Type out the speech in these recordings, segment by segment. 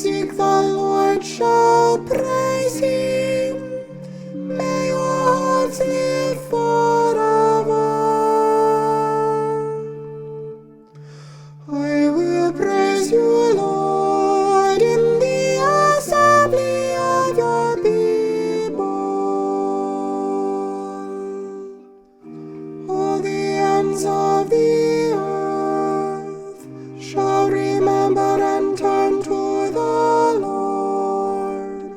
seek the Lord shall praise him. May your hearts live forever. I will praise you, Lord, in the assembly of your people. All the ends of the earth shall remember and turn to the Lord.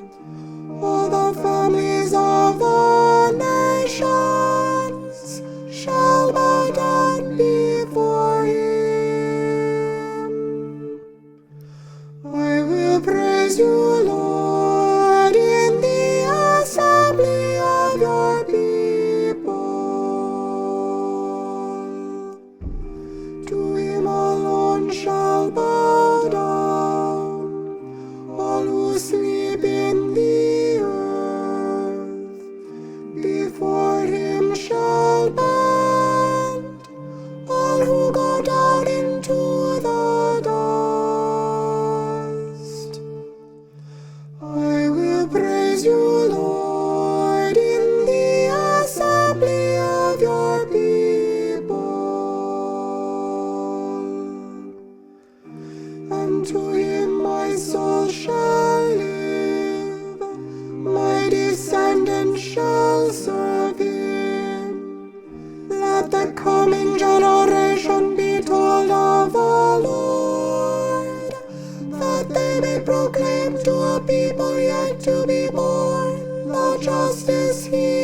All the families of the nations shall bow down before him. I will praise you, Lord, in the assembly of your people. To him alone shall bow down all who sleep in the earth. Before him shall bend all who go down into the dust. I will praise you, Lord, in the assembly of your people. And to him my soul shall live, my descendants shall serve him. Let the coming generation be told of the Lord, that they may proclaim to a people yet to be born the justice he